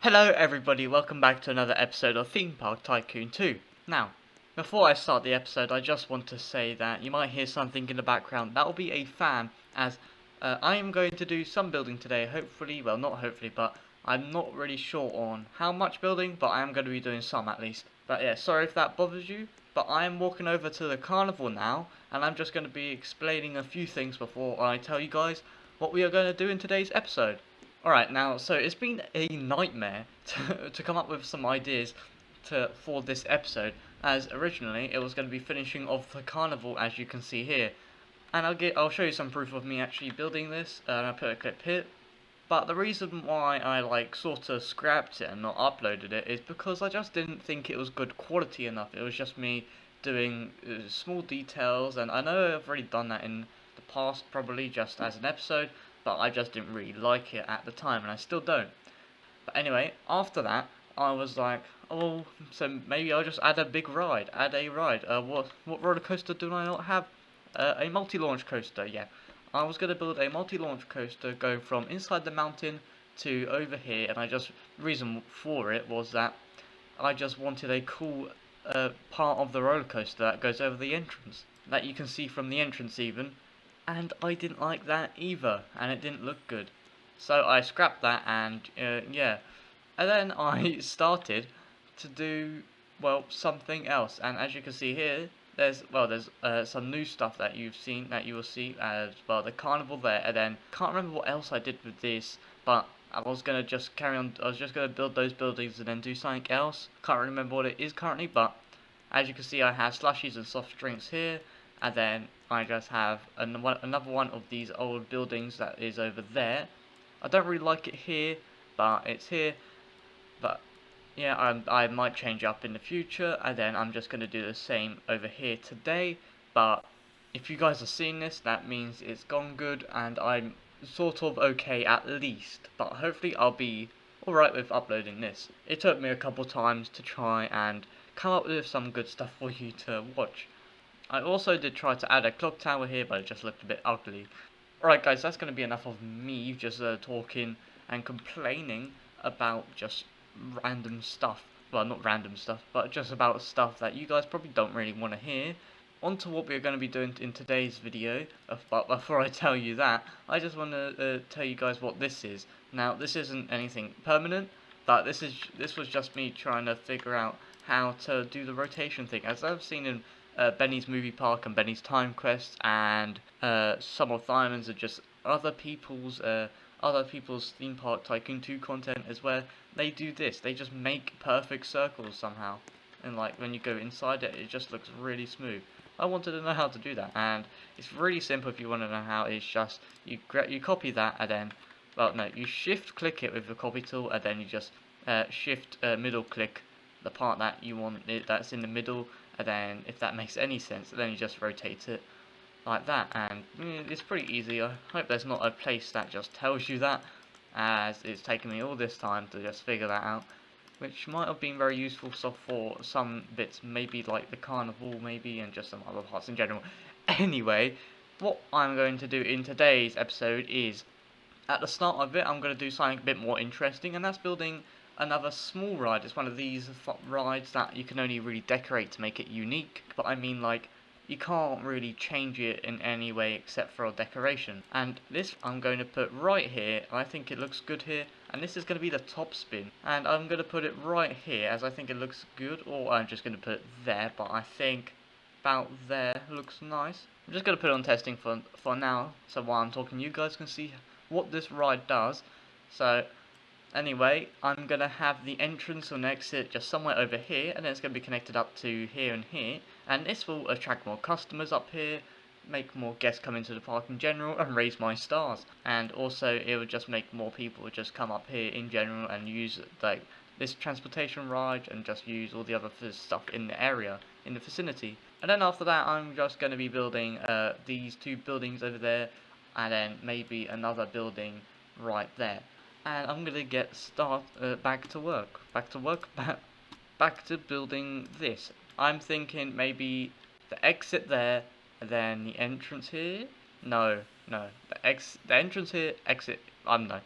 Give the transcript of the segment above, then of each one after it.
Hello everybody, welcome back to another episode of Theme Park Tycoon 2. Now, before I start the episode, I just want to say that you might hear something in the background. That will be a fan, as I am going to do some building today, hopefully, well not hopefully, but I'm not really sure on how much building, but I am going to be doing some at least. But yeah, sorry if that bothers you, but I am walking over to the carnival now, and I'm just going to be explaining a few things before I tell you guys what we are going to do in today's episode. Alright, now, so it's been a nightmare to come up with some ideas for this episode, as originally it was going to be finishing off the carnival, as you can see here. And I'll show you some proof of me actually building this, and I'll put a clip here. But the reason why I sort of scrapped it and not uploaded it is because I just didn't think it was good quality enough. It was just me doing small details, and I know I've already done that in the past, probably just as an episode, but I just didn't really like it at the time, and I still don't. But anyway, after that, I was like, oh, so maybe I'll just add a big ride, add a ride. What roller coaster do I not have? A multi-launch coaster, yeah. I was going to build a multi-launch coaster going from inside the mountain to over here, and reason for it was that I just wanted a cool part of the roller coaster that goes over the entrance, that you can see from the entrance even, and I didn't like that either, and it didn't look good. So I scrapped that, and yeah. And then I started to do, well, something else, and as you can see here, there's some new stuff that you will see as well, the carnival there, and then can't remember what else I did with this, but I was gonna just carry on. I was just gonna build those buildings and then do something else. Can't remember what it is currently, but as you can see, I have slushies and soft drinks here, and then I just have another one of these old buildings that is over there. I don't really like it here, but it's here. But yeah, I might change up in the future, and then I'm just going to do the same over here today. But if you guys are seeing this, that means it's gone good, and I'm sort of okay at least. But hopefully I'll be alright with uploading this. It took me a couple times to try and come up with some good stuff for you to watch. I also did try to add a clock tower here, but it just looked a bit ugly. Alright guys, that's going to be enough of me just talking and complaining about just random stuff. Well, not random stuff, but just about stuff that you guys probably don't really want to hear. On to what we're going to be doing in today's video, but before I tell you that, I just want to tell you guys what this is. Now, this isn't anything permanent, but this was just me trying to figure out how to do the rotation thing. As I've seen in Benny's Movie Park and Benny's Time Quest, and some of Diamonds are just other people's Theme Park Tycoon 2 content is where they do this. They just make perfect circles somehow, and like when you go inside it, it just looks really smooth. I wanted to know how to do that, and it's really simple if you want to know how. It's just you copy that, and then, well, no, you shift click it with the copy tool, and then you just shift middle click the part that you want that's in the middle, and then if that makes any sense, then you just rotate it like that, and it's pretty easy. I hope there's not a place that just tells you that, as it's taken me all this time to just figure that out, which might have been very useful for some bits, maybe like the carnival maybe, and just some other parts in general. Anyway, what I'm going to do in today's episode is, at the start of it, I'm going to do something a bit more interesting, and that's building another small ride. It's one of these rides that you can only really decorate to make it unique, but I mean, like, you can't really change it in any way except for a decoration. And this I'm going to put right here. I think it looks good here, and this is going to be the top spin, and I'm going to put it right here as I think it looks good, or I'm just going to put it there, but I think about there looks nice. I'm just going to put it on testing for now, so while I'm talking you guys can see what this ride does. So anyway, I'm going to have the entrance and exit just somewhere over here, and then it's going to be connected up to here and here, and this will attract more customers up here, make more guests come into the park in general, and raise my stars. And also it would just make more people just come up here in general and use like this transportation ride, and just use all the other stuff in the area, in the vicinity. And then after that, I'm just going to be building these two buildings over there, and then maybe another building right there. And I'm gonna get back to work, back to building this. I'm thinking maybe the exit there, and then the entrance here. No, the entrance here, exit. No.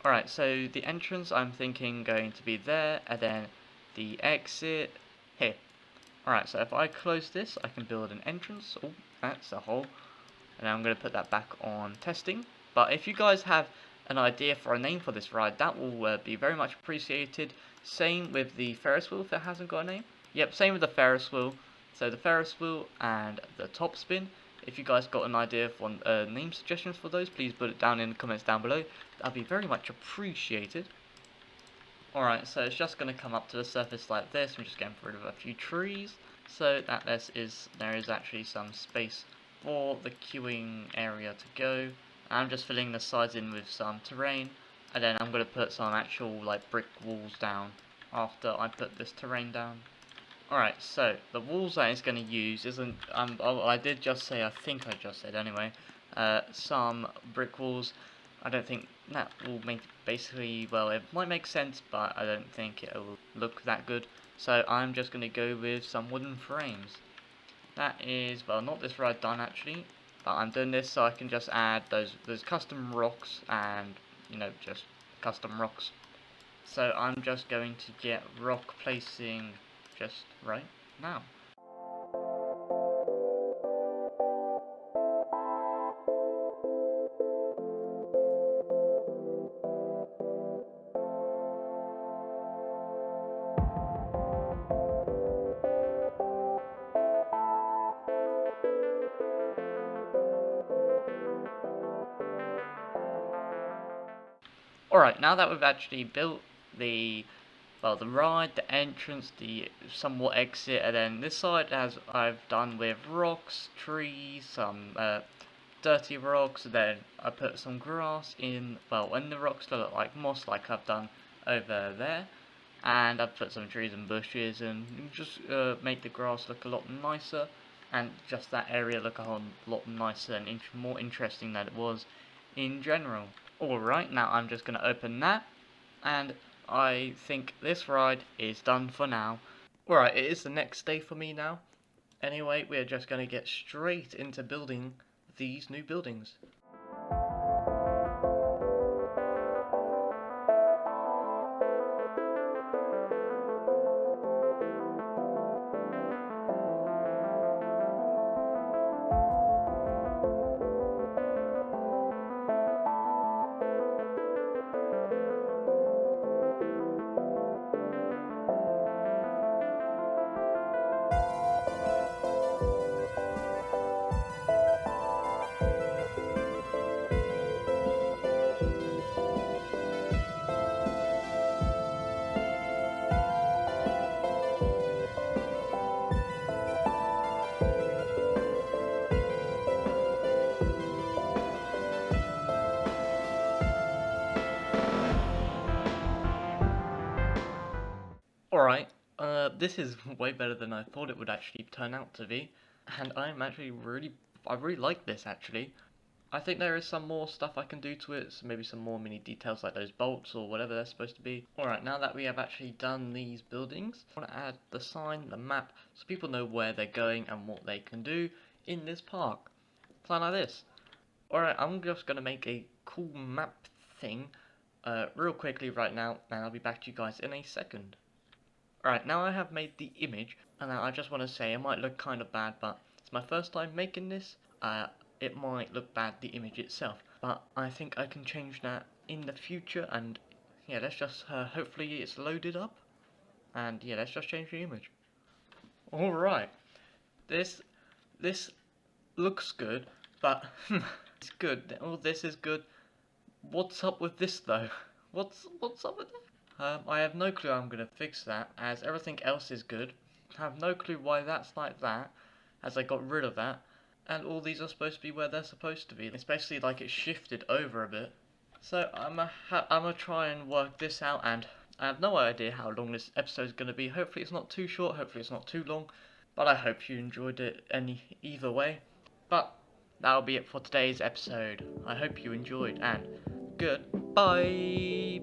Alright, so the entrance I'm thinking going to be there, and then the exit here. Alright, so if I close this, I can build an entrance. Oh, that's a hole. And I'm going to put that back on testing. But if you guys have an idea for a name for this ride, that will be very much appreciated. Same with the Ferris wheel if it hasn't got a name. Yep, same with the Ferris wheel. So the Ferris wheel and the top spin. If you guys got an idea for name suggestions for those, please put it down in the comments down below. That'd be very much appreciated. Alright, so it's just going to come up to the surface like this. I'm just getting rid of a few trees. So that there is actually some space for the queuing area to go. I'm just filling the sides in with some terrain, and then I'm going to put some actual like brick walls down after I put this terrain down. Alright, so the walls that it's going to use isn't, I did just say, I think I just said anyway, some brick walls. I don't think that will make, basically, well, it might make sense, but I don't think it will look that good. So I'm just going to go with some wooden frames. That is, well, not this ride done actually, but I'm doing this so I can just add those custom rocks and, you know, just custom rocks. So I'm just going to get rock placing just right now. Alright, now that we've actually built the ride, the entrance, the somewhat exit, and then this side I've done with rocks, trees, some dirty rocks, and then I put some grass in, when the rocks look like moss like I've done over there, and I've put some trees and bushes and just make the grass look a lot nicer, and just that area look a whole lot nicer and more interesting than it was in general. Alright, now I'm just going to open that, and I think this ride is done for now. Alright, it is the next day for me now. Anyway, we're just going to get straight into building these new buildings. Alright, this is way better than I thought it would actually turn out to be, and I'm actually I really like this actually. I think there is some more stuff I can do to it, so maybe some more mini details like those bolts or whatever they're supposed to be. Alright, now that we have actually done these buildings, I want to add the sign, the map, so people know where they're going and what they can do in this park. Something like this. Alright, I'm just going to make a cool map thing real quickly right now, and I'll be back to you guys in a second. Alright, now I have made the image, and I just want to say it might look kind of bad, but it's my first time making this. It might look bad, the image itself, but I think I can change that in the future, and yeah, let's just, hopefully it's loaded up, and yeah, let's just change the image. Alright, this looks good, but it's good, all this is good. What's up with this though? What's up with that? I have no clue how I'm going to fix that, as everything else is good. I have no clue why that's like that, as I got rid of that, and all these are supposed to be where they're supposed to be, especially like it shifted over a bit. So I'm gonna try and work this out, and I have no idea how long this episode is going to be. Hopefully it's not too short, hopefully it's not too long, but I hope you enjoyed it either way. But that'll be it for today's episode. I hope you enjoyed, and goodbye.